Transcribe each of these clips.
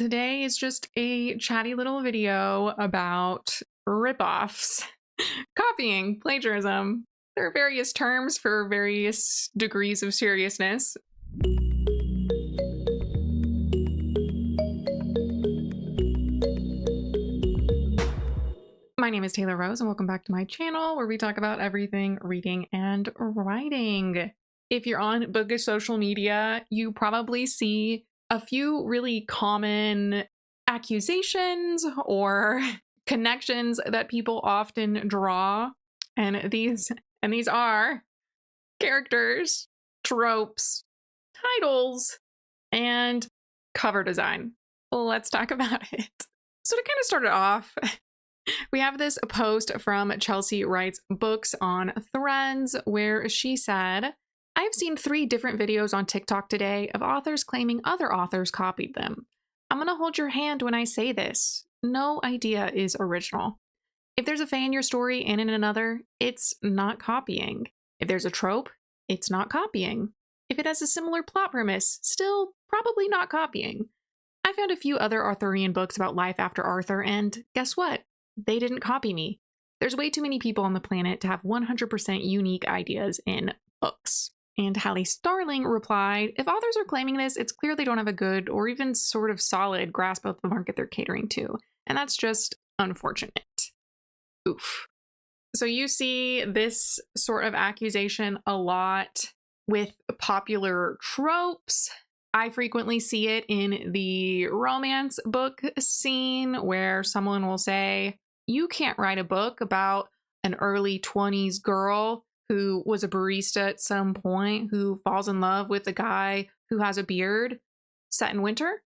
Today is just a chatty little video about ripoffs, copying, plagiarism. There are various terms for various degrees of seriousness. My name is Taylor Rose, and welcome back to my channel where we talk about everything reading and writing. If you're on bookish social media, you probably see a few really common accusations or connections that people often draw. And these are characters, tropes, titles, and cover design. Let's talk about it. So to kind of start it off, we have this post from Chelsea Writes Books on Threads where she said, "I've seen 3 different videos on TikTok today of authors claiming other authors copied them. I'm gonna hold your hand when I say this. No idea is original. If there's a fae in your story and in another, it's not copying. If there's a trope, it's not copying. If it has a similar plot premise, still probably not copying. I found a few other Arthurian books about life after Arthur, and guess what? They didn't copy me. There's way too many people on the planet to have 100% unique ideas in books." And Hallie Starling replied, "If authors are claiming this, it's clear they don't have a good or even sort of solid grasp of the market they're catering to. And that's just unfortunate." Oof. So you see this sort of accusation a lot with popular tropes. I frequently see it in the romance book scene where someone will say, "You can't write a book about an early 20s girl who was a barista at some point who falls in love with a guy who has a beard set in winter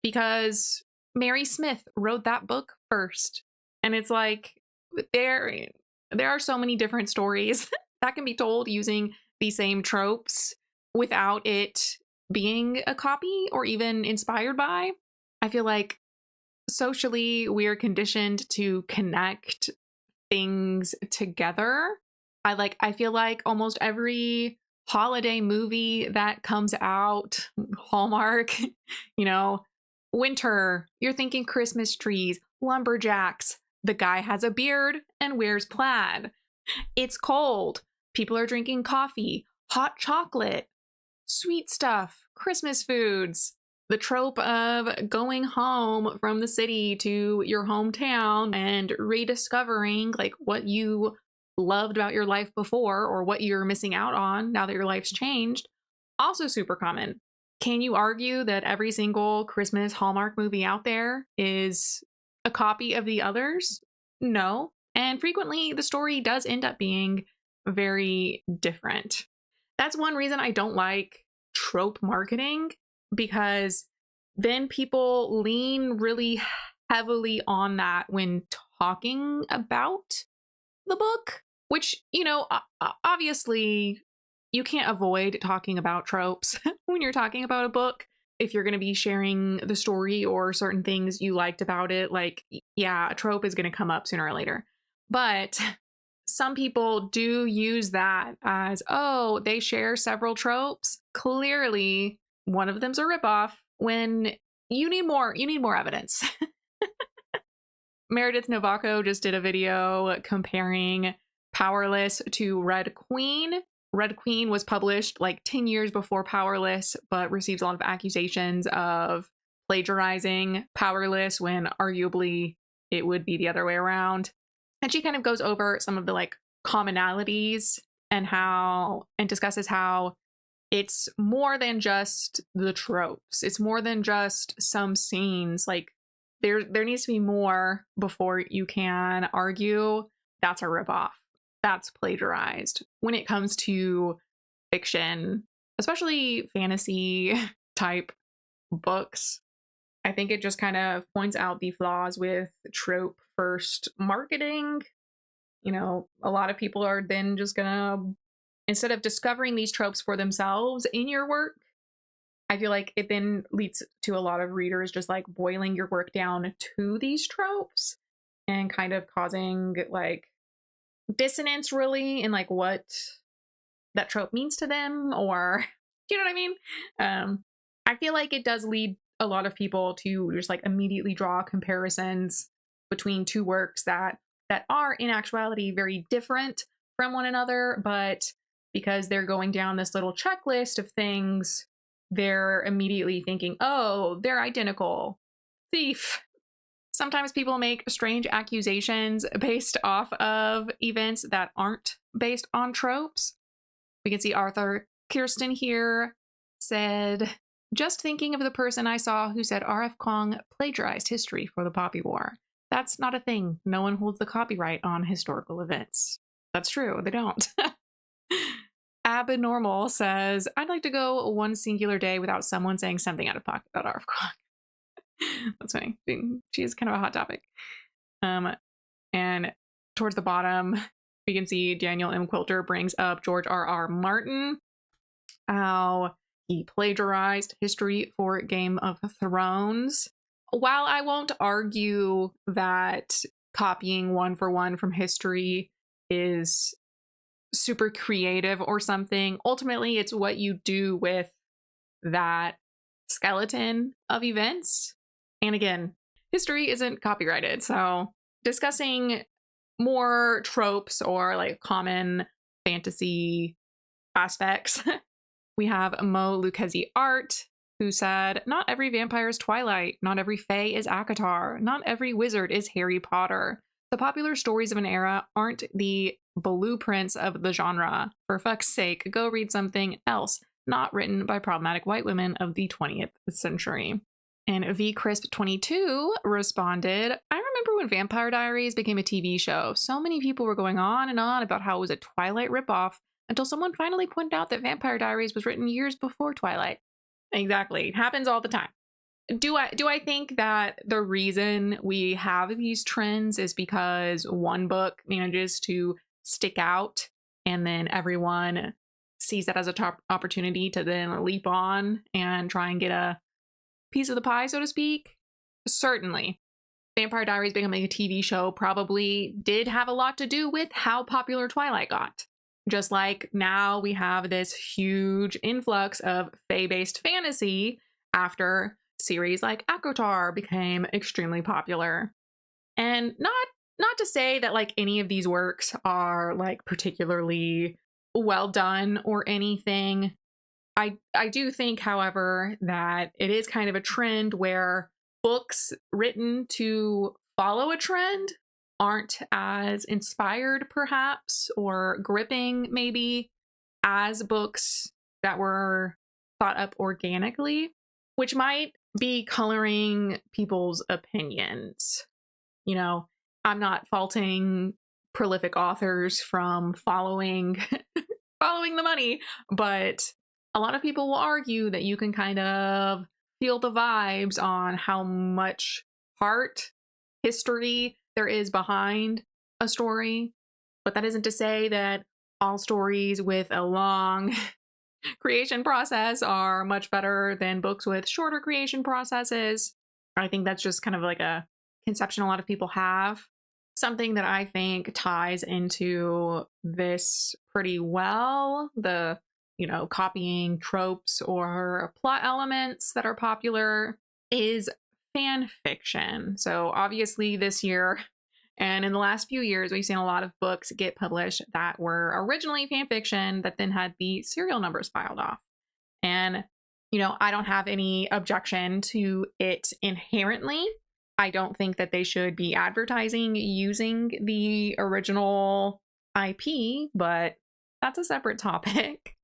because Mary Smith wrote that book first." And it's like, there are so many different stories that can be told using the same tropes without it being a copy or even inspired by. I feel like socially we are conditioned to connect things together. I feel like almost every holiday movie that comes out, Hallmark, winter, you're thinking Christmas trees, lumberjacks, the guy has a beard and wears plaid. It's cold, people are drinking coffee, hot chocolate, sweet stuff, Christmas foods. The trope of going home from the city to your hometown and rediscovering what you loved about your life before or what you're missing out on now that your life's changed. Also super common. Can you argue that every single Christmas Hallmark movie out there is a copy of the others? No. And frequently the story does end up being very different. That's one reason I don't like trope marketing, because then people lean really heavily on that when talking about the book, which, obviously you can't avoid talking about tropes when you're talking about a book. If you're going to be sharing the story or certain things you liked about it, a trope is going to come up sooner or later. But some people do use that as, oh, they share several tropes. Clearly, one of them's a ripoff, when you need more evidence. Meredith Novako just did a video comparing Powerless to Red Queen. Red Queen was published 10 years before Powerless, but receives a lot of accusations of plagiarizing Powerless when arguably it would be the other way around. And she kind of goes over some of the commonalities and discusses how it's more than just the tropes. It's more than just some scenes. There needs to be more before you can argue that's a ripoff, that's plagiarized. When it comes to fiction, especially fantasy type books, I think it just kind of points out the flaws with trope first marketing. A lot of people are then just gonna, instead of discovering these tropes for themselves in your work, I feel like it then leads to a lot of readers just boiling your work down to these tropes and kind of causing dissonance really in what that trope means to them, or do you know what I mean? I feel like it does lead a lot of people to just like immediately draw comparisons between two works that are in actuality very different from one another, but because they're going down this little checklist of things, they're immediately thinking, oh, they're identical. Thief. Sometimes people make strange accusations based off of events that aren't based on tropes. We can see Arthur Kirsten here said, just thinking of the person I saw who said R.F. Kuang plagiarized history for the Poppy War. That's not a thing. No one holds the copyright on historical events. That's true, they don't. Abnormal says, I'd like to go one singular day without someone saying something out of pocket about R.F. Kuang. That's funny. She is kind of a hot topic. And towards the bottom, we can see Daniel M. Quilter brings up George R.R. Martin, how he plagiarized history for Game of Thrones. While I won't argue that copying one for one from history is super creative or something, ultimately it's what you do with that skeleton of events. And again, history isn't copyrighted, so discussing more tropes or like common fantasy aspects, we have Mo Lucchesi Art, who said, not every vampire is Twilight, not every fae is ACOTAR, not every wizard is Harry Potter. The popular stories of an era aren't the blueprints of the genre. For fuck's sake, go read something else, not written by problematic white women of the 20th century. And V Crisp 22 responded, I remember when Vampire Diaries became a TV show. So many people were going on and on about how it was a Twilight ripoff until someone finally pointed out that Vampire Diaries was written years before Twilight. Exactly. It happens all the time. Do I think that the reason we have these trends is because one book manages to stick out and then everyone sees that as a top opportunity to then leap on and try and get a piece of the pie, so to speak? Certainly. Vampire Diaries becoming a TV show probably did have a lot to do with how popular Twilight got. Just like now we have this huge influx of fae-based fantasy after series like ACOTAR became extremely popular. And not to say that like any of these works are like particularly well done or anything. I do think, however, that it is kind of a trend where books written to follow a trend aren't as inspired, perhaps, or gripping, maybe, as books that were thought up organically, which might be coloring people's opinions. You know, I'm not faulting prolific authors from following the money, but a lot of people will argue that you can kind of feel the vibes on how much heart, history there is behind a story. But that isn't to say that all stories with a long creation process are much better than books with shorter creation processes. I think that's just kind of like a conception a lot of people have. Something that I think ties into this pretty well, the copying tropes or plot elements that are popular, is fan fiction. So obviously this year and in the last few years, we've seen a lot of books get published that were originally fan fiction that then had the serial numbers filed off. And, I don't have any objection to it inherently. I don't think that they should be advertising using the original IP, but that's a separate topic.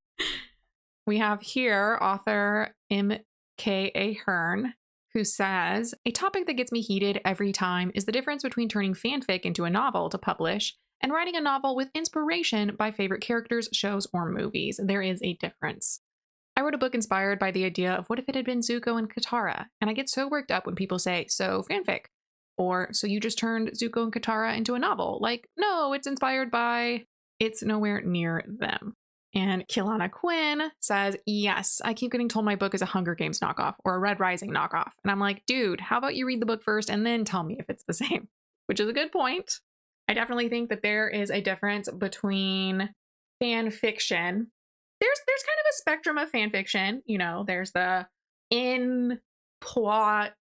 We have here author M.K. Ahern, who says, a topic that gets me heated every time is the difference between turning fanfic into a novel to publish and writing a novel with inspiration by favorite characters, shows, or movies. There is a difference. I wrote a book inspired by the idea of what if it had been Zuko and Katara, and I get so worked up when people say, so fanfic, or so you just turned Zuko and Katara into a novel. Like, no, it's inspired by, it's nowhere near them. And Kilana Quinn says, yes, I keep getting told my book is a Hunger Games knockoff or a Red Rising knockoff. And I'm like, dude, how about you read the book first and then tell me if it's the same? Which is a good point. I definitely think that there is a difference between fan fiction. There's kind of a spectrum of fan fiction. There's the in plot,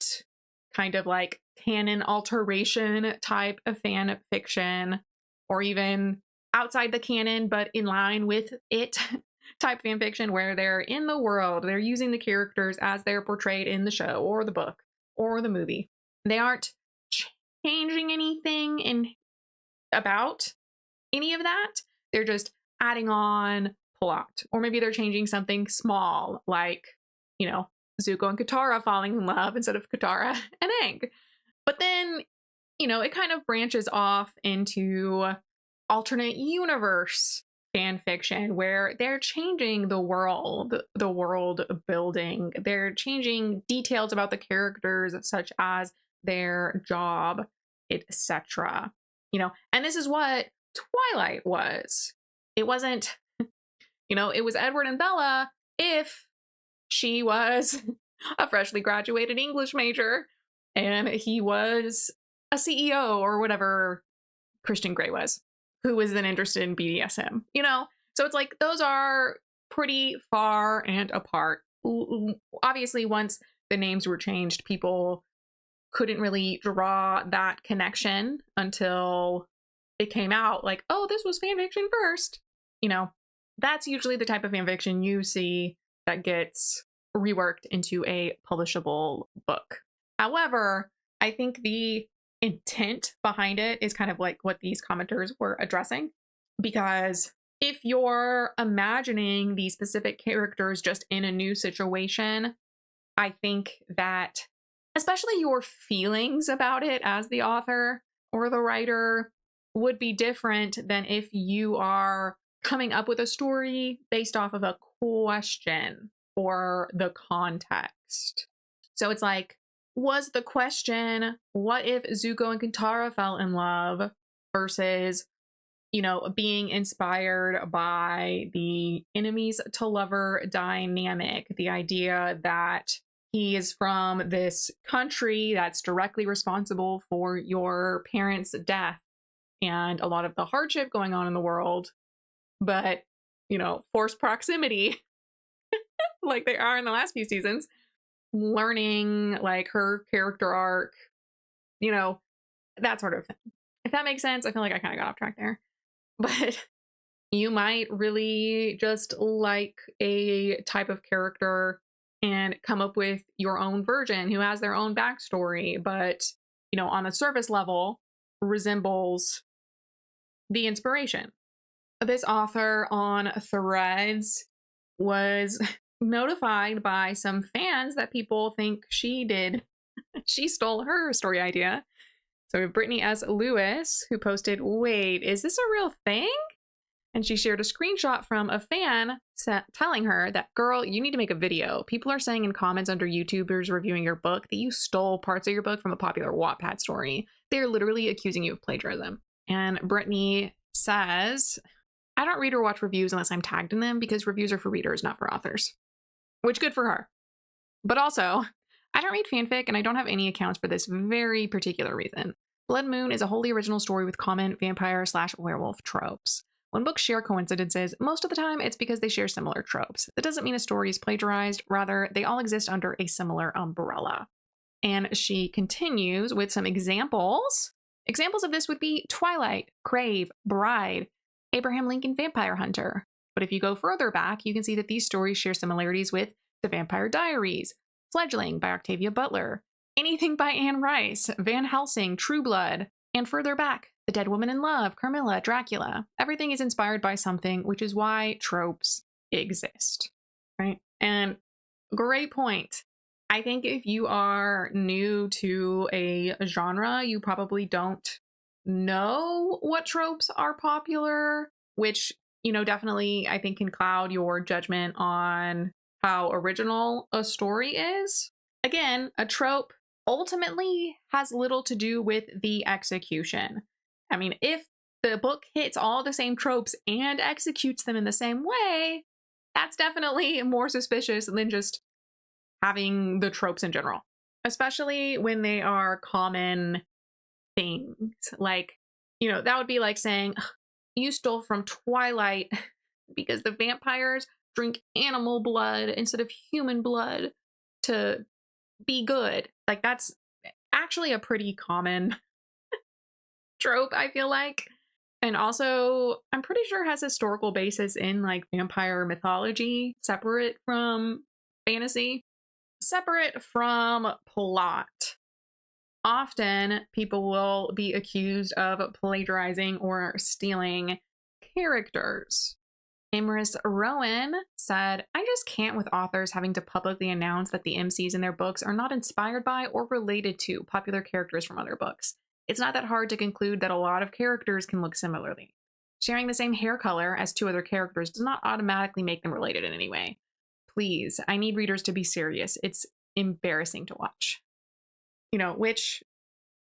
kind of like canon alteration type of fan fiction, or even outside the canon but in line with it type fan fiction where they're in the world, they're using the characters as they're portrayed in the show or the book or the movie. They aren't changing anything in about any of that. They're just adding on plot, or maybe they're changing something small, like, you know, Zuko and Katara falling in love instead of Katara and Aang. But then, you know, it kind of branches off into alternate universe fan fiction where they're changing the world building. They're changing details about the characters, such as their job, etc. You know, and this is what Twilight was. It wasn't, you know, it was Edward and Bella if she was a freshly graduated English major and he was a CEO or whatever Christian Grey was, who was then interested in BDSM, you know? So it's like those are pretty far and apart. Obviously, once the names were changed, people couldn't really draw that connection until it came out like, oh, this was fanfiction first. You know, that's usually the type of fanfiction you see that gets reworked into a publishable book. However, I think the intent behind it is kind of like what these commenters were addressing, because if you're imagining these specific characters just in a new situation, I think that especially your feelings about it as the author or the writer would be different than if you are coming up with a story based off of a question or the context. So it's like, was the question, what if Zuko and Katara fell in love, versus, you know, being inspired by the enemies to lover dynamic, the idea that he is from this country that's directly responsible for your parents' death and a lot of the hardship going on in the world, but, you know, forced proximity, like they are in the last few seasons, learning like her character arc, you know, that sort of thing. If that makes sense, I feel like I kind of got off track there. But you might really just like a type of character and come up with your own version who has their own backstory, but, you know, on a surface level resembles the inspiration. This author on Threads was notified by some fans that people think she stole her story idea. So Brittany S. Lewis, who posted, wait, is this a real thing? And she shared a screenshot from a fan telling her that, girl, you need to make a video. People are saying in comments under YouTubers reviewing your book that you stole parts of your book from a popular Wattpad story. They're literally accusing you of plagiarism. And Brittany says, I don't read or watch reviews unless I'm tagged in them because reviews are for readers, not for authors. Which, good for her. But also, I don't read fanfic and I don't have any accounts for this very particular reason. Blood Moon is a wholly original story with common vampire/werewolf tropes. When books share coincidences, most of the time it's because they share similar tropes. That doesn't mean a story is plagiarized, rather, they all exist under a similar umbrella. And she continues with some examples. Examples of this would be Twilight, Crave, Bride, Abraham Lincoln Vampire Hunter. But if you go further back, you can see that these stories share similarities with The Vampire Diaries, Fledgling by Octavia Butler, Anything by Anne Rice, Van Helsing, True Blood, and further back, The Dead Woman in Love, Carmilla, Dracula. Everything is inspired by something, which is why tropes exist, right? And great point. I think if you are new to a genre, you probably don't know what tropes are popular, which, you know, definitely I think can cloud your judgment on how original a story is. Again, a trope ultimately has little to do with the execution. I mean, if the book hits all the same tropes and executes them in the same way, that's definitely more suspicious than just having the tropes in general, especially when they are common things. Like, you know, that would be like saying, you stole from Twilight because the vampires drink animal blood instead of human blood to be good. Like, that's actually a pretty common trope, I feel like. And also, I'm pretty sure has historical basis in like vampire mythology, separate from fantasy, separate from plot. Often, people will be accused of plagiarizing or stealing characters. Imris Rowan said, I just can't with authors having to publicly announce that the MCs in their books are not inspired by or related to popular characters from other books. It's not that hard to conclude that a lot of characters can look similarly. Sharing the same hair color as two other characters does not automatically make them related in any way. Please, I need readers to be serious. It's embarrassing to watch. Which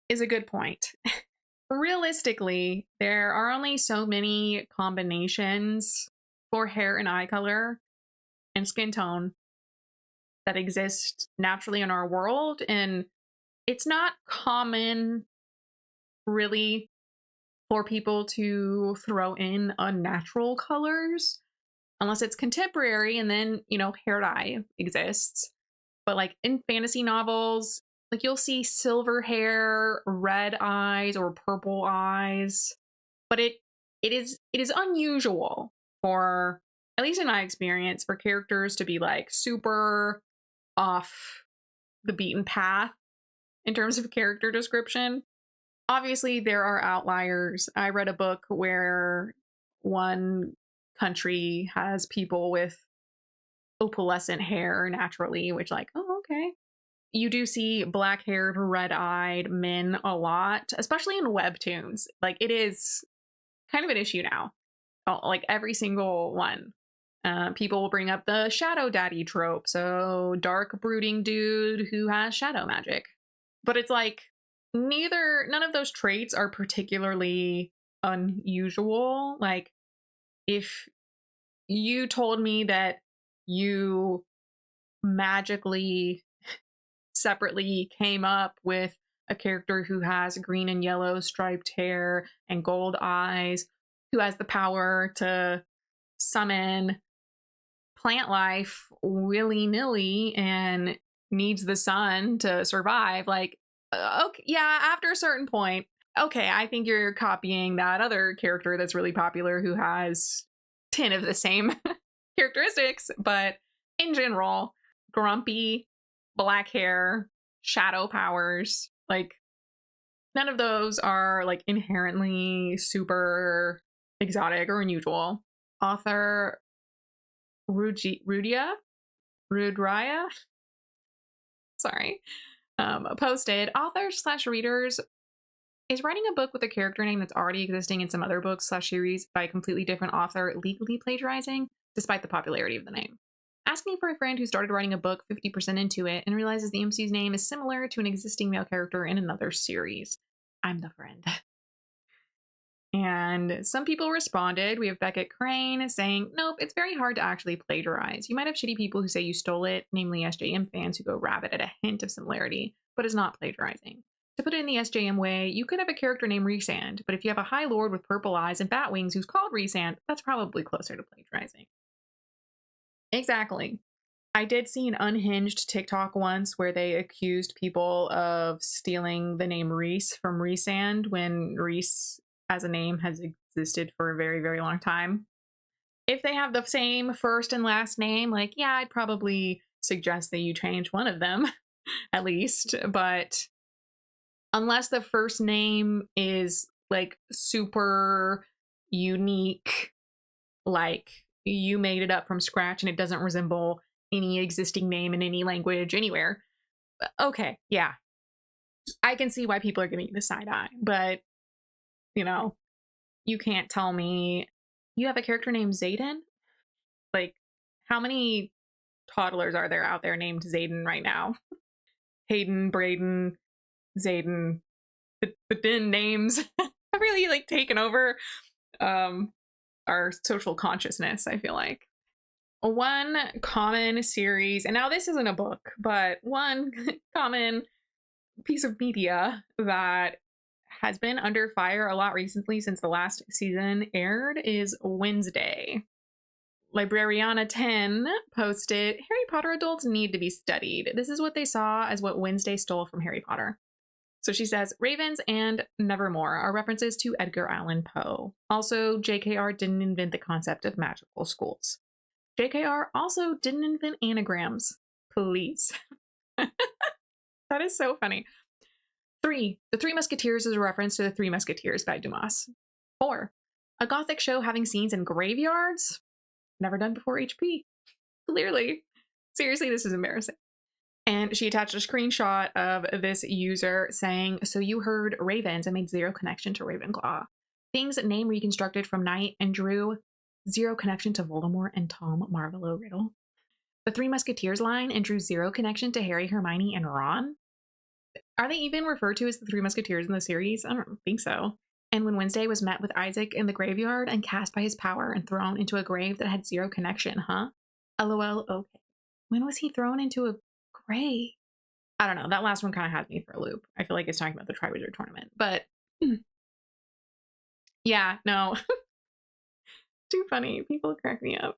is a good point. Realistically, there are only so many combinations for hair and eye color and skin tone that exist naturally in our world. And it's not common, really, for people to throw in unnatural colors unless it's contemporary, and then, hair dye exists. But like in fantasy novels, like you'll see silver hair, red eyes, or purple eyes. But it is unusual for, at least in my experience, for characters to be like super off the beaten path in terms of character description. Obviously, there are outliers. I read a book where one country has people with opalescent hair naturally, which, like, oh, okay. You do see black haired, red eyed men a lot, especially in webtoons. Like, it is kind of an issue now. Like, every single one. People will bring up the shadow daddy trope. So, dark, brooding dude who has shadow magic. But it's like, none of those traits are particularly unusual. Like, if you told me that you magically separately came up with a character who has green and yellow striped hair and gold eyes, who has the power to summon plant life willy-nilly and needs the sun to survive, like, okay, yeah, after a certain point, okay, I think you're copying that other character that's really popular who has 10 of the same characteristics. But in general, grumpy, black hair, shadow powers, like, none of those are like inherently super exotic or unusual. Author Rudrya, sorry, posted, authors slash readers is writing a book with a character name that's already existing in some other books slash series by a completely different author legally plagiarizing, despite the popularity of the name. Asking for a friend who started writing a book 50% into it and realizes the MC's name is similar to an existing male character in another series. I'm the friend. And some people responded. We have Beckett Crane saying, nope, it's very hard to actually plagiarize. You might have shitty people who say you stole it, namely SJM fans who go rabid at a hint of similarity, but it's not plagiarizing. To put it in the SJM way, you could have a character named Rhysand, but if you have a High Lord with purple eyes and bat wings who's called Rhysand, that's probably closer to plagiarizing. Exactly. I did see an unhinged TikTok once where they accused people of stealing the name Rhys from Rhysand when Rhys as a name has existed for a very, very long time. If they have the same first and last name, like, yeah, I'd probably suggest that you change one of them at least. But unless the first name is like super unique, like you made it up from scratch and it doesn't resemble any existing name in any language anywhere, okay, yeah, I can see why people are giving you the side eye. But you can't tell me you have a character named Zayden. Like, how many toddlers are there out there named Zayden right now? Hayden, Braden, Zayden, the Din names have really like taken over our social consciousness, I feel like. One common series, and now this isn't a book, but one common piece of media that has been under fire a lot recently since the last season aired is Wednesday. Librariana10 posted, Harry Potter adults need to be studied. This is what they saw as what Wednesday stole from Harry Potter. So she says, Ravens and Nevermore are references to Edgar Allan Poe. Also, JKR didn't invent the concept of magical schools. JKR also didn't invent anagrams. Please. That is so funny. 3. The Three Musketeers is a reference to the Three Musketeers by Dumas. 4. A gothic show having scenes in graveyards? Never done before HP. Clearly. Seriously, this is embarrassing. And she attached a screenshot of this user saying, so you heard Ravens and made zero connection to Ravenclaw. Things name reconstructed from Night and Drew, zero connection to Voldemort and Tom Marvolo Riddle. The Three Musketeers line and drew zero connection to Harry, Hermione, and Ron. Are they even referred to as the Three Musketeers in the series? I don't think so. And when Wednesday was met with Isaac in the graveyard and cast by his power and thrown into a grave that had zero connection, huh? LOL, okay. When was he thrown into a grave? I don't know. That last one kind of had me for a loop. I feel like it's talking about the Triwizard Tournament. But yeah, no. Too funny. People crack me up.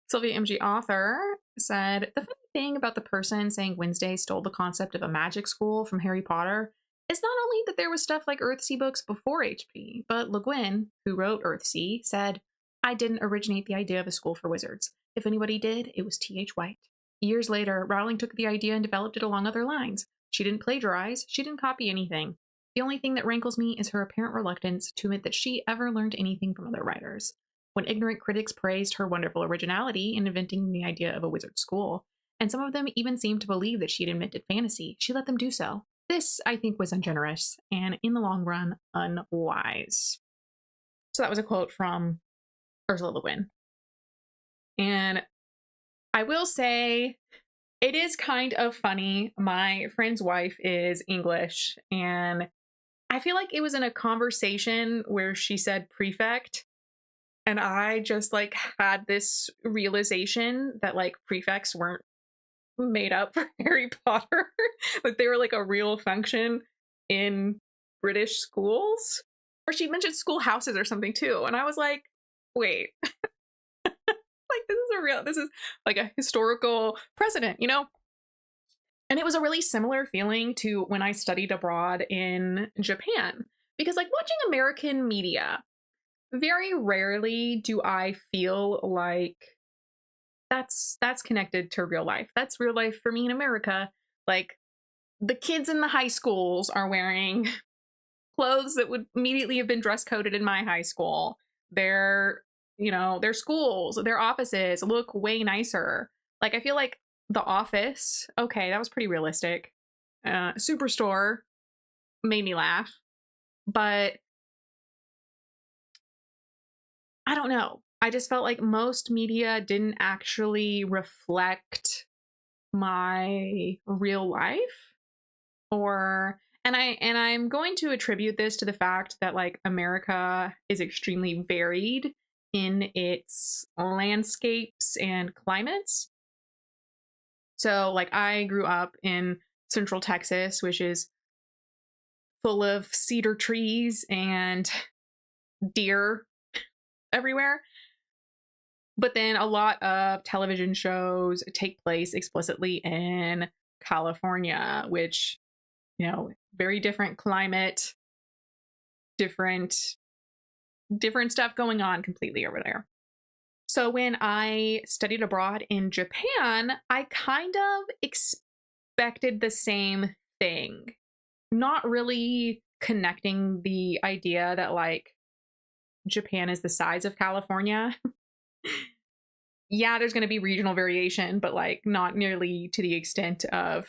Sylvia MG Author said, the funny thing about the person saying Wednesday stole the concept of a magic school from Harry Potter is not only that there was stuff like Earthsea books before HP, but Le Guin, who wrote Earthsea, said, I didn't originate the idea of a school for wizards. If anybody did, it was T.H. White. Years later, Rowling took the idea and developed it along other lines. She didn't plagiarize, she didn't copy anything. The only thing that rankles me is her apparent reluctance to admit that she ever learned anything from other writers. When ignorant critics praised her wonderful originality in inventing the idea of a wizard school, and some of them even seemed to believe that she had invented fantasy, she let them do so. This, I think, was ungenerous, and in the long run, unwise. So that was a quote from Ursula Le Guin. And I will say, it is kind of funny. My friend's wife is English, and I feel like it was in a conversation where she said prefect, and I just like had this realization that like prefects weren't made up for Harry Potter. Like they were like a real function in British schools. Or she mentioned schoolhouses or something too. And I was like, wait, like this is like a historical precedent, you know? And it was a really similar feeling to when I studied abroad in Japan. Because like watching American media, very rarely do I feel like that's connected to real life. That's real life for me in America. Like the kids in the high schools are wearing clothes that would immediately have been dress coded in my high school. Their, you know, their schools, their offices look way nicer. Like I feel like The Office, okay, that was pretty realistic. Superstore made me laugh, but I don't know. I just felt like most media didn't actually reflect my real life, or and I'm going to attribute this to the fact that like America is extremely varied in its landscapes and climates. So like I grew up in Central Texas, which is full of cedar trees and deer everywhere. But then a lot of television shows take place explicitly in California, which, you know, very different climate, different stuff going on completely over there. So when I studied abroad in Japan, I kind of expected the same thing. Not really connecting the idea that like Japan is the size of California. Yeah, there's going to be regional variation, but like not nearly to the extent of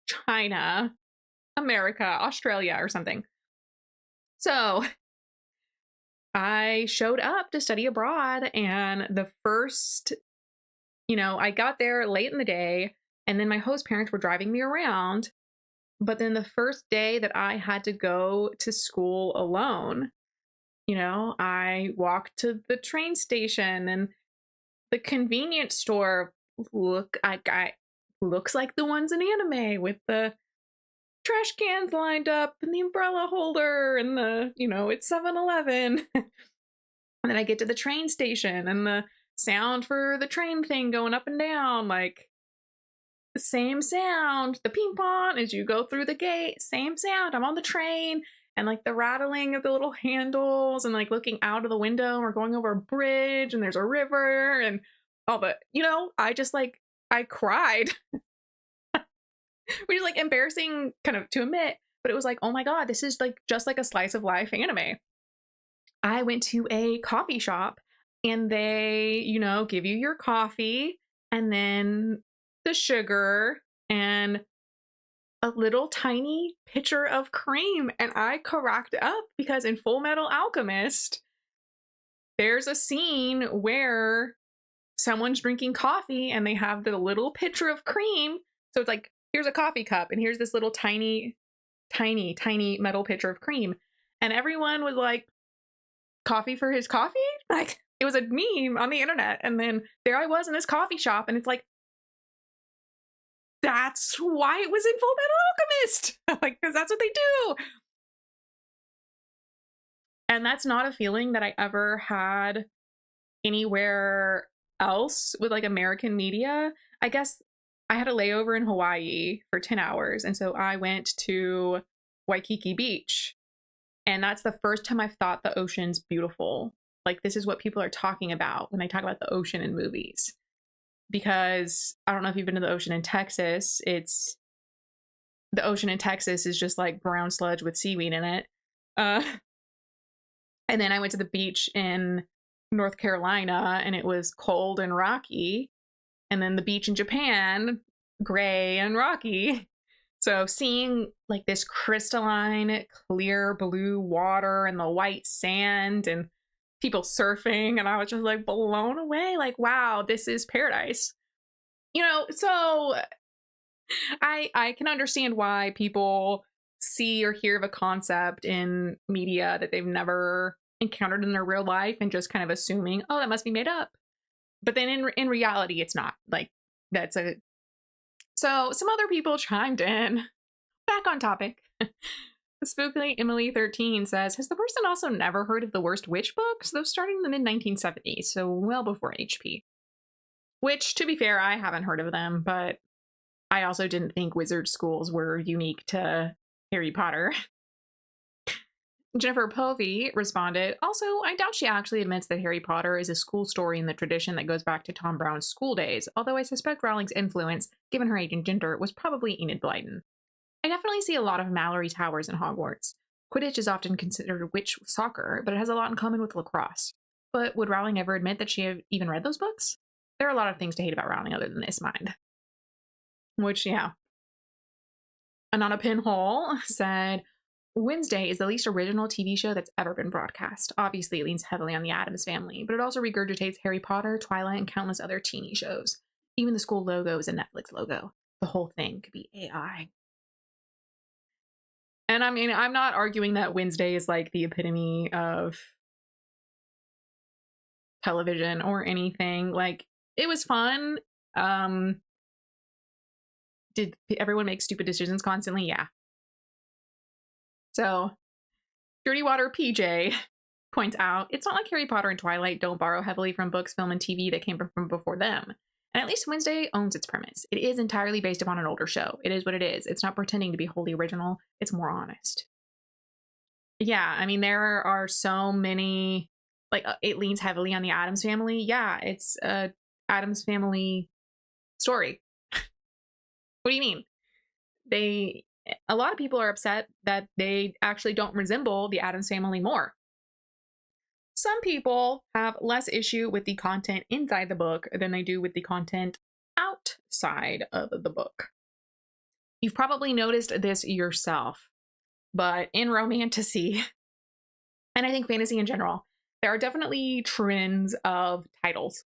China, America, Australia, or something. So I showed up to study abroad, and the first, you know, I got there late in the day, and then my host parents were driving me around. But then the first day that I had to go to school alone, you know, I walked to the train station, and the convenience store looks like the ones in anime with the trash cans lined up and the umbrella holder and the, you know, it's 7-Eleven. And then I get to the train station and the sound for the train thing going up and down, like the same sound, the ping pong as you go through the gate, same sound. I'm on the train, and like the rattling of the little handles, and like looking out of the window. We're going over a bridge, and there's a river, and all the, I just like, I cried, which is like embarrassing kind of to admit, but it was like, oh my God, this is like just like a slice of life anime. I went to a coffee shop, and they, give you your coffee and then the sugar and a little tiny pitcher of cream. And I cracked up because in Full Metal Alchemist, there's a scene where someone's drinking coffee and they have the little pitcher of cream. So it's like, here's a coffee cup and here's this little tiny, tiny, tiny metal pitcher of cream. And everyone was like, coffee for his coffee? Like, it was a meme on the internet. And then there I was in this coffee shop, and it's like, that's why it was in Full Metal Alchemist. Like, because that's what they do. And that's not a feeling that I ever had anywhere else with like American media. I guess I had a layover in Hawaii for 10 hours. And so I went to Waikiki Beach. And that's the first time I've thought the ocean's beautiful. Like, this is what people are talking about when they talk about the ocean in movies. Because I don't know if you've been to the ocean in Texas. The ocean in Texas is just like brown sludge with seaweed in it. And then I went to the beach in North Carolina, and it was cold and rocky. And then the beach in Japan, gray and rocky. So seeing like this crystalline, clear blue water and the white sand and people surfing, and I was just like blown away. Like, wow, this is paradise. So I can understand why people see or hear of a concept in media that they've never encountered in their real life and just kind of assuming, oh, that must be made up. But then in reality, it's not. Like, that's a... So some other people chimed in. Back on topic. Spookily Emily 13 says, has the person also never heard of the Worst Witch books? Those started in the mid-1970s, so well before HP. Which, to be fair, I haven't heard of them, but I also didn't think wizard schools were unique to Harry Potter. Jennifer Povey responded, also, I doubt she actually admits that Harry Potter is a school story in the tradition that goes back to Tom Brown's school days, although I suspect Rowling's influence, given her age and gender, was probably Enid Blyton. I definitely see a lot of Mallory Towers in Hogwarts. Quidditch is often considered witch soccer, but it has a lot in common with lacrosse. But would Rowling ever admit that she even read those books? There are a lot of things to hate about Rowling other than this, mind. Which, yeah. Anana Pinhole said, Wednesday is the least original TV show that's ever been broadcast. Obviously, it leans heavily on the Addams Family, but it also regurgitates Harry Potter, Twilight, and countless other teeny shows. Even the school logo is a Netflix logo. The whole thing could be AI. And I mean, I'm not arguing that Wednesday is like the epitome of television or anything. Like, it was fun. Did everyone make stupid decisions constantly? Yeah. So, Dirty Water PJ points out, it's not like Harry Potter and Twilight don't borrow heavily from books, film, and TV that came from before them. And at least Wednesday owns its premise. It is entirely based upon an older show. It is what it is. It's not pretending to be wholly original. It's more honest. Yeah, I mean, there are so many, like, it leans heavily on the Addams Family. Yeah, it's a Addams Family story. What do you mean? A lot of people are upset that they actually don't resemble the Addams Family more. Some people have less issue with the content inside the book than they do with the content outside of the book. You've probably noticed this yourself, but in romantasy, and I think fantasy in general, there are definitely trends of titles.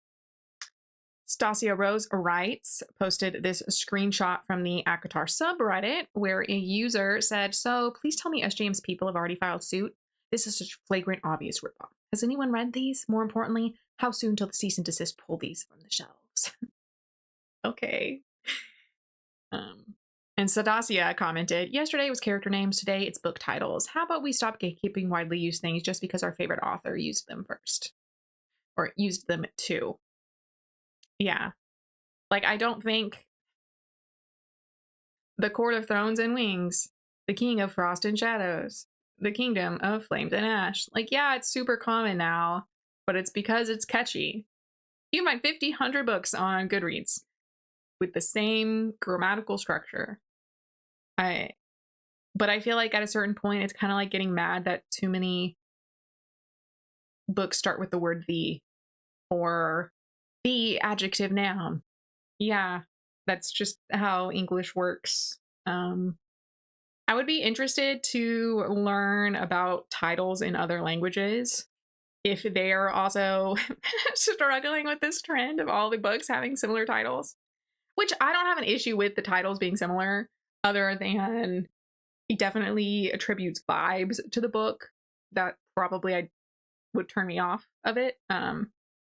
Stasia Rose writes, posted this screenshot from the ACOTAR subreddit where a user said, so please tell me SJM's people have already filed suit. This is such flagrant, obvious ripoff. Has anyone read these? More importantly, how soon till the cease and desist pull these from the shelves? Okay. And Sadasia commented, yesterday was character names, today it's book titles. How about we stop gatekeeping widely used things just because our favorite author used them first? Or used them too. Yeah. Like, I don't think the Court of Thrones and Wings, the King of Frost and Shadows, the Kingdom of Flames and Ash. Like, yeah, it's super common now, but it's because it's catchy. You can find 50, 100 books on Goodreads with the same grammatical structure. But I feel like at a certain point, it's kind of like getting mad that too many books start with the word the or the adjective noun. Yeah, that's just how English works. I would be interested to learn about titles in other languages if they are also struggling with this trend of all the books having similar titles, which I don't have an issue with the titles being similar, other than it definitely attributes vibes to the book that probably I would turn me off of it.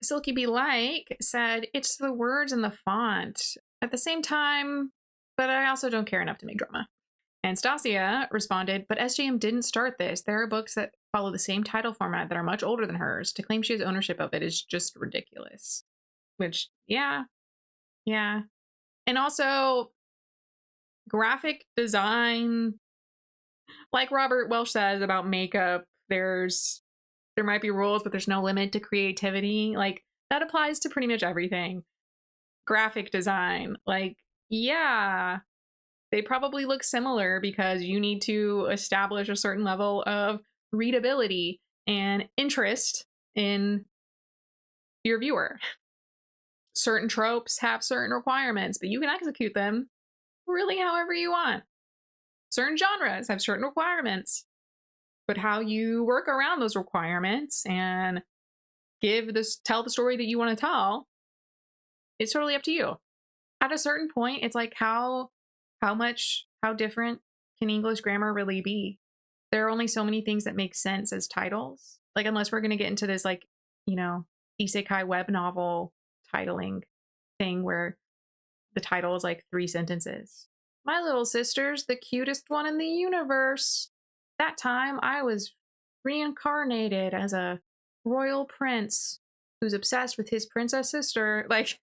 Silky Be Like said, it's the words and the font at the same time, but I also don't care enough to make drama. And Stasia responded, but SJM didn't start this. There are books that follow the same title format that are much older than hers. To claim she has ownership of it is just ridiculous. Which, yeah. And also, graphic design, like Robert Welsh says about makeup, there might be rules, but there's no limit to creativity. Like, that applies to pretty much everything. Graphic design, like, yeah, they probably look similar because you need to establish a certain level of readability and interest in your viewer. Certain tropes have certain requirements, but you can execute them really however you want. Certain genres have certain requirements, but how you work around those requirements and tell the story that you want to tell, it's totally up to you. At a certain point, it's like how different can English grammar really be? There are only so many things that make sense as titles. Like, unless we're going to get into this, like, isekai web novel titling thing where the title is like 3 sentences. My little sister's the cutest one in the universe. That time I was reincarnated as a royal prince who's obsessed with his princess sister. Like,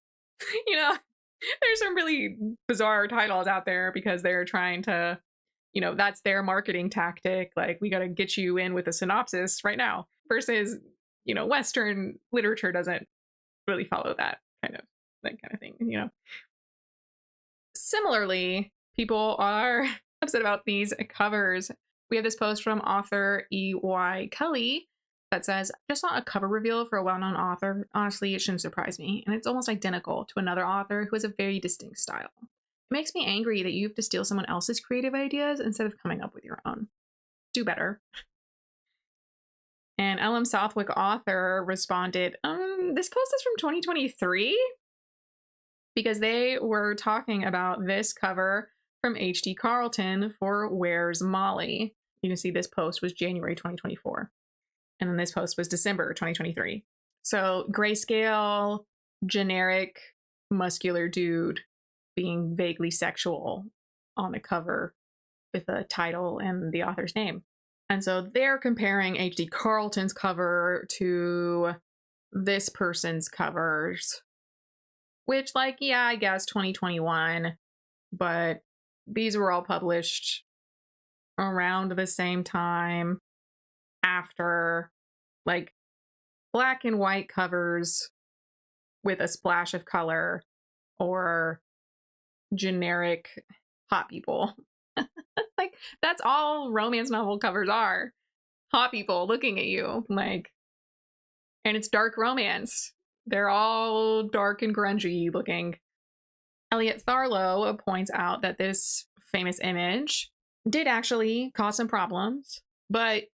there's some really bizarre titles out there because they're trying to, that's their marketing tactic. Like, we got to get you in with a synopsis right now versus, Western literature doesn't really follow that kind of thing. Similarly, people are upset about these covers. We have this post from author E.Y. Kelly that says, just saw a cover reveal for a well-known author. Honestly, it shouldn't surprise me. And it's almost identical to another author who has a very distinct style. It makes me angry that you have to steal someone else's creative ideas instead of coming up with your own. Do better. And L.M. Southwick author responded, this post is from 2023? Because they were talking about this cover from H.D. Carlton for Where's Molly. You can see this post was January 2024. And then this post was December 2023. So grayscale, generic, muscular dude being vaguely sexual on a cover with a title and the author's name. And so they're comparing H.D. Carlton's cover to this person's covers, which, like, yeah, I guess 2021, but these were all published around the same time after, like, black and white covers with a splash of color or generic hot people. Like, that's all romance novel covers are. Hot people looking at you, like, and it's dark romance. They're all dark and grungy looking. Elliot Tharlow points out that this famous image did actually cause some problems, but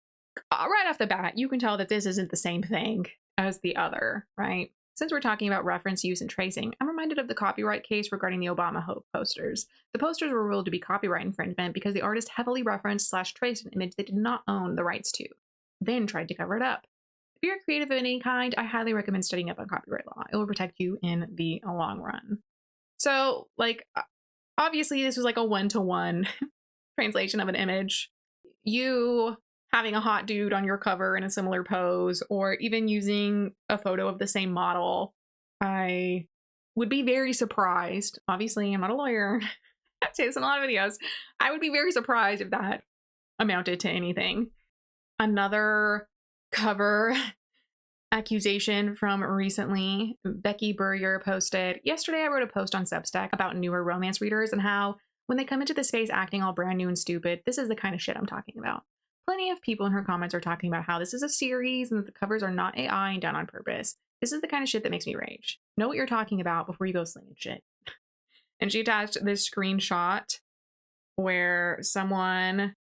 right off the bat, you can tell that this isn't the same thing as the other, right? Since we're talking about reference, use, and tracing, I'm reminded of the copyright case regarding the Obama Hope posters. The posters were ruled to be copyright infringement because the artist heavily referenced/traced an image they did not own the rights to, then tried to cover it up. If you're creative of any kind, I highly recommend studying up on copyright law. It will protect you in the long run. So, like, obviously this was like a one-to-one translation of an image. You having a hot dude on your cover in a similar pose, or even using a photo of the same model, I would be very surprised. Obviously, I'm not a lawyer. I've seen this in a lot of videos. I would be very surprised if that amounted to anything. Another cover accusation from recently, Becky Burrier posted, yesterday I wrote a post on Substack about newer romance readers and how when they come into the space acting all brand new and stupid, this is the kind of shit I'm talking about. Plenty of people in her comments are talking about how this is a series and that the covers are not AI and done on purpose. This is the kind of shit that makes me rage. Know what you're talking about before you go slinging shit. And she attached this screenshot where someone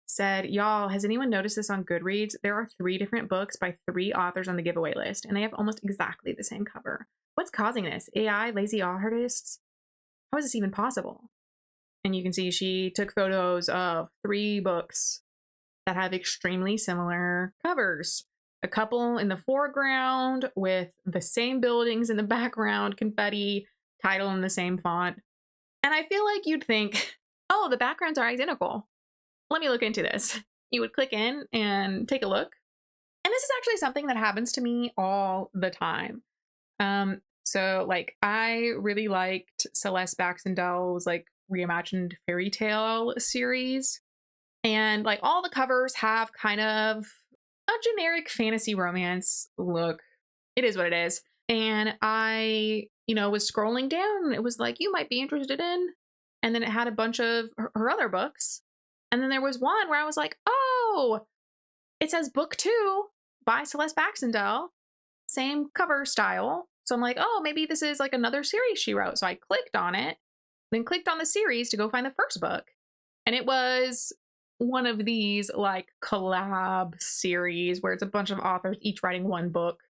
said, y'all, has anyone noticed this on Goodreads? There are 3 different books by 3 authors on the giveaway list, and they have almost exactly the same cover. What's causing this? AI, lazy artists? How is this even possible? And you can see she took photos of 3 books that have extremely similar covers. A couple in the foreground with the same buildings in the background, confetti, title in the same font. And I feel like you'd think, oh, the backgrounds are identical. Let me look into this. You would click in and take a look. And this is actually something that happens to me all the time. So like I really liked Celeste Baxendale's like reimagined fairy tale series. And like all the covers have kind of a generic fantasy romance look. It is what it is. And I, was scrolling down and it was like, you might be interested in. And then it had a bunch of her other books. And then there was one where I was like, oh, it says book 2 by Celeste Baxendale, same cover style. So I'm like, oh, maybe this is like another series she wrote. So I clicked on it, then clicked on the series to go find the first book. And it was one of these like collab series where it's a bunch of authors each writing one book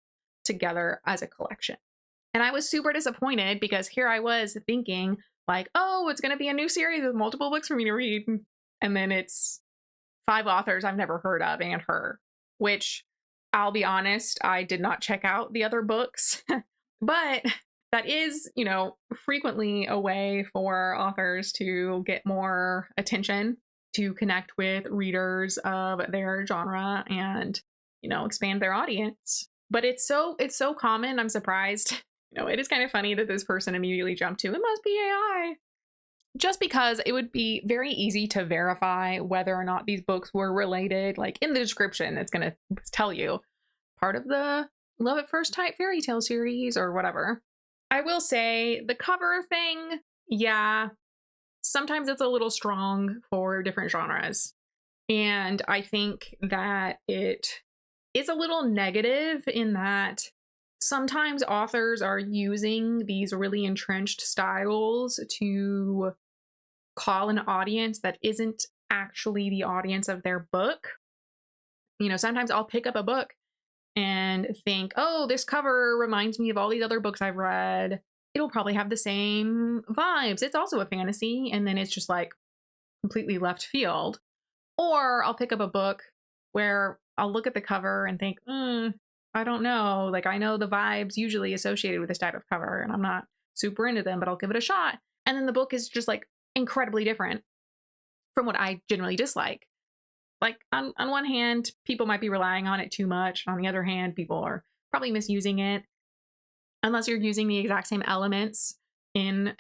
together as a collection. And I was super disappointed because here I was thinking like, oh, it's going to be a new series with multiple books for me to read. And then it's 5 authors I've never heard of and her, which I'll be honest, I did not check out the other books, but that is, frequently a way for authors to get more attention, to connect with readers of their genre and, expand their audience. But it's so common. I'm surprised. It is kind of funny that this person immediately jumped to, it must be AI. Just because it would be very easy to verify whether or not these books were related. Like in the description, it's going to tell you part of the Love at First Sight fairy tale series or whatever. I will say the cover thing, yeah, sometimes it's a little strong for different genres. And I think that it is a little negative in that sometimes authors are using these really entrenched styles to call an audience that isn't actually the audience of their book. Sometimes I'll pick up a book and think, oh, this cover reminds me of all these other books I've read. It'll probably have the same vibes. It's also a fantasy. And then it's just like completely left field. Or I'll pick up a book where I'll look at the cover and think, I don't know. Like I know the vibes usually associated with this type of cover and I'm not super into them, but I'll give it a shot. And then the book is just like incredibly different from what I generally dislike. Like on one hand, people might be relying on it too much. On the other hand, people are probably misusing it. Unless you're using the exact same elements in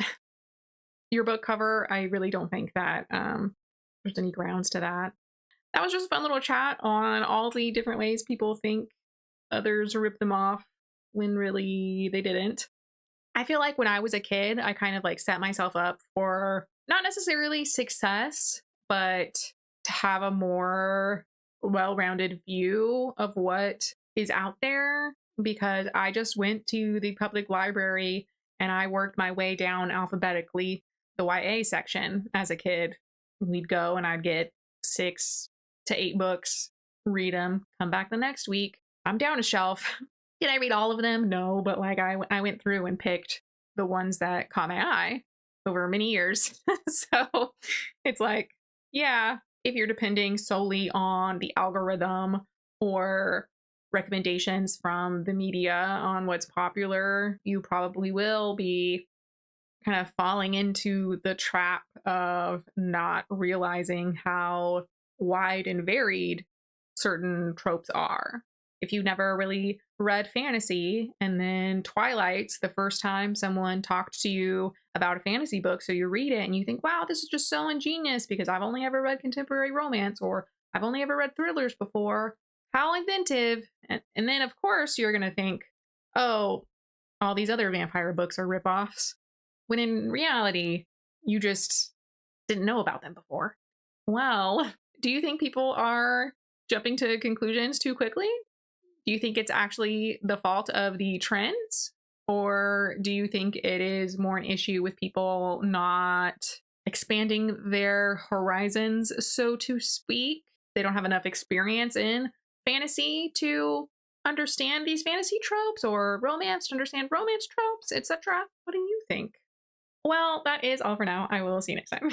your book cover, I really don't think that there's any grounds to that. That was just a fun little chat on all the different ways people think others rip them off when really they didn't. I feel like when I was a kid, I kind of like set myself up for not necessarily success, but to have a more well-rounded view of what is out there, because I just went to the public library and I worked my way down alphabetically the YA section as a kid. We'd go and I'd get 6 to 8 books, read them, come back the next week. I'm down a shelf. Did I read all of them? No, but like I went through and picked the ones that caught my eye over many years. So it's like, yeah, if you're depending solely on the algorithm or recommendations from the media on what's popular, you probably will be kind of falling into the trap of not realizing how wide and varied certain tropes are. if you never really read fantasy, and then Twilight's the first time someone talked to you about a fantasy book, so you read it and you think, wow, this is just so ingenious because I've only ever read contemporary romance, or I've only ever read thrillers before. How inventive. And then, of course, you're going to think, oh, all these other vampire books are ripoffs, when in reality, you just didn't know about them before. Well, do you think people are jumping to conclusions too quickly? Do you think it's actually the fault of the trends? Or do you think it is more an issue with people not expanding their horizons, so to speak? They don't have enough experience in fantasy to understand these fantasy tropes, or romance to understand romance tropes, etc. What do you think? Well, that is all for now. I will see you next time.